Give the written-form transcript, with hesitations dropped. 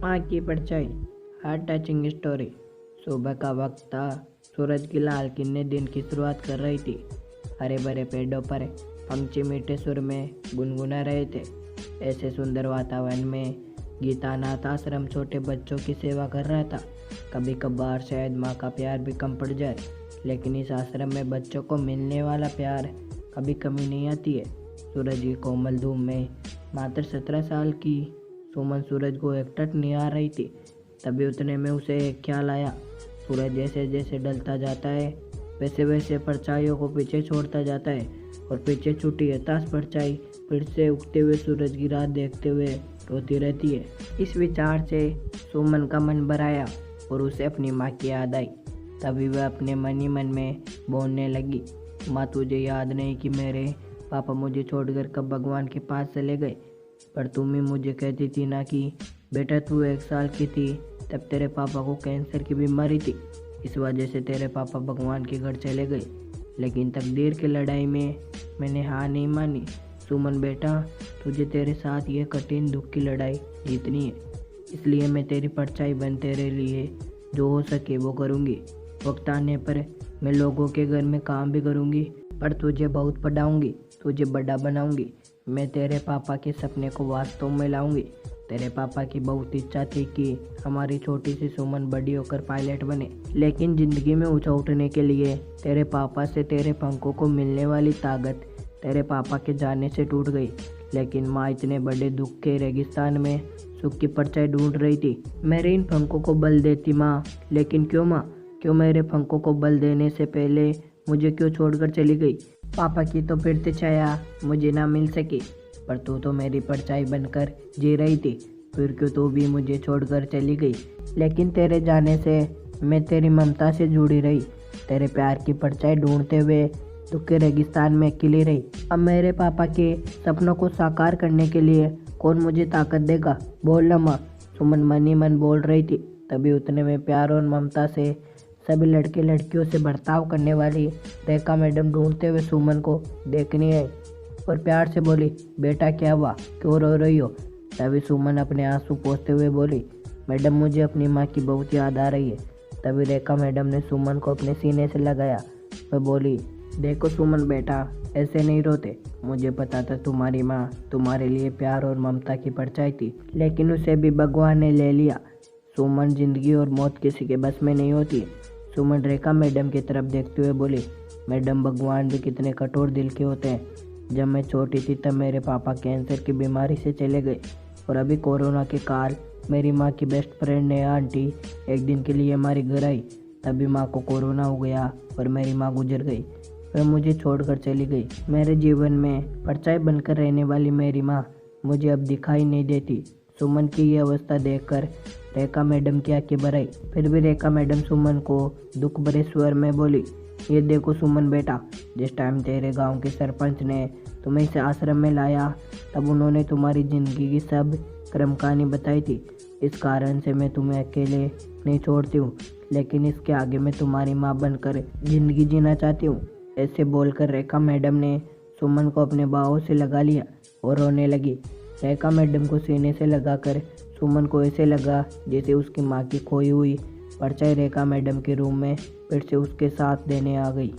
माँ की परछाई। Heart touching story. सुबह का वक्त था। सूरज की लाल किरणें दिन की शुरुआत कर रही थी। हरे भरे पेड़ों पर पंछी मीठे सुर में गुनगुना रहे थे। ऐसे सुंदर वातावरण में गीतानाथ आश्रम छोटे बच्चों की सेवा कर रहा था। कभी कभार शायद माँ का प्यार भी कम पड़ जाए, लेकिन इस आश्रम में बच्चों को मिलने वाला प्यार कभी कमी नहीं आती है। सूरज की कोमल धूप में मात्र 17 साल की सुमन सूरज को एकटक निहार रही थी। तभी उतने में उसे एक ख्याल आया। सूरज जैसे जैसे ढलता जाता है, वैसे वैसे परछाइयों को पीछे छोड़ता जाता है, और पीछे छूटी हताश परछाई फिर से उगते हुए सूरज की राह देखते हुए रोती रहती है। इस विचार से सुमन का मन भर आया और उसे अपनी माँ की याद आई। तभी वह अपने मन ही मन में बोलने लगी, माँ तुझे याद नहीं कि मेरे पापा मुझे छोड़कर कब भगवान के पास चले गए? पर तुम ही मुझे कहती थी ना कि बेटा तू 1 साल की थी तब तेरे पापा को कैंसर की बीमारी थी, इस वजह से तेरे पापा भगवान के घर चले गए। लेकिन तकदीर की लड़ाई में मैंने हार नहीं मानी। सुमन बेटा, तुझे तेरे साथ ये कठिन दुख की लड़ाई जीतनी है, इसलिए मैं तेरी परछाई बन तेरे लिए जो हो सके वो करूँगी। वक्त आने पर मैं लोगों के घर में काम भी करूँगी, पर तुझे बहुत पढ़ाऊँगी, तुझे बड़ा बनाऊँगी। मैं तेरे पापा के सपने को वास्तव में लाऊंगी। तेरे पापा की बहुत इच्छा थी कि हमारी छोटी सी सुमन बड़ी होकर पायलट बने, लेकिन ज़िंदगी में ऊंचा उठने के लिए तेरे पापा से तेरे पंखों को मिलने वाली ताकत तेरे पापा के जाने से टूट गई। लेकिन माँ इतने बड़े दुख के रेगिस्तान में सुख की परछाई ढूंढ रही थी। मेरे इन पंखों को बल देती माँ, लेकिन क्यों माँ, क्यों मेरे पंखों को बल देने से पहले मुझे क्यों छोड़कर चली गई? पापा की तो फिर से छाया मुझे ना मिल सकी, पर तू तो मेरी परछाई बनकर जी रही थी, फिर क्यों तू भी मुझे छोड़कर चली गई? लेकिन तेरे जाने से मैं तेरी ममता से जुड़ी रही, तेरे प्यार की परछाई ढूंढते हुए दुख के रेगिस्तान में अकेली रही। अब मेरे पापा के सपनों को साकार करने के लिए कौन मुझे ताकत देगा? बोल ना माँ, सुमन मन ही मन बोल रही थी। तभी उतने में प्यार और ममता से सभी लड़के लड़कियों से बर्ताव करने वाली रेखा मैडम ढूंढते हुए सुमन को देखने आई और प्यार से बोली, बेटा क्या हुआ, क्यों रो रही हो? तभी सुमन अपने आंसू पोंछते हुए बोली, मैडम मुझे अपनी माँ की बहुत याद आ रही है। तभी रेखा मैडम ने सुमन को अपने सीने से लगाया। वह बोली, देखो सुमन बेटा, ऐसे नहीं रोते। मुझे पता था तुम्हारी माँ तुम्हारे लिए प्यार और ममता की परछाई थी, लेकिन उसे भी भगवान ने ले लिया। सुमन, जिंदगी और मौत किसी के बस में नहीं होती। सुमन रेखा मैडम की तरफ देखते हुए बोली, मैडम भगवान भी कितने कठोर दिल के होते हैं। जब मैं छोटी थी तब मेरे पापा कैंसर की बीमारी से चले गए, और अभी कोरोना के काल मेरी माँ की बेस्ट फ्रेंड नेहा आंटी एक दिन के लिए हमारे घर आई। तभी माँ को कोरोना हो गया और मेरी माँ गुजर गई, वह मुझे छोड़कर चली गई। मेरे जीवन में परछाई बनकर रहने वाली मेरी माँ मुझे अब दिखाई नहीं देती। सुमन की ये अवस्था देखकर रेखा मैडम की आंखें भर आई। फिर भी रेखा मैडम सुमन को दुख भरे स्वर में बोली, ये देखो सुमन बेटा, जिस टाइम तेरे गांव के सरपंच ने तुम्हें इस आश्रम में लाया तब उन्होंने तुम्हारी ज़िंदगी की सब क्रम कहानी बताई थी। इस कारण से मैं तुम्हें अकेले नहीं छोड़ती हूँ, लेकिन इसके आगे मैं तुम्हारी माँ बनकर ज़िंदगी जीना चाहती हूँ। ऐसे बोलकर रेखा मैडम ने सुमन को अपने बाहों से लगा लिया और रोने लगी। रेखा मैडम को सीने से लगाकर सुमन को ऐसे लगा जैसे उसकी माँ की खोई हुई परछाई रेखा मैडम के रूम में फिर से उसके साथ देने आ गई।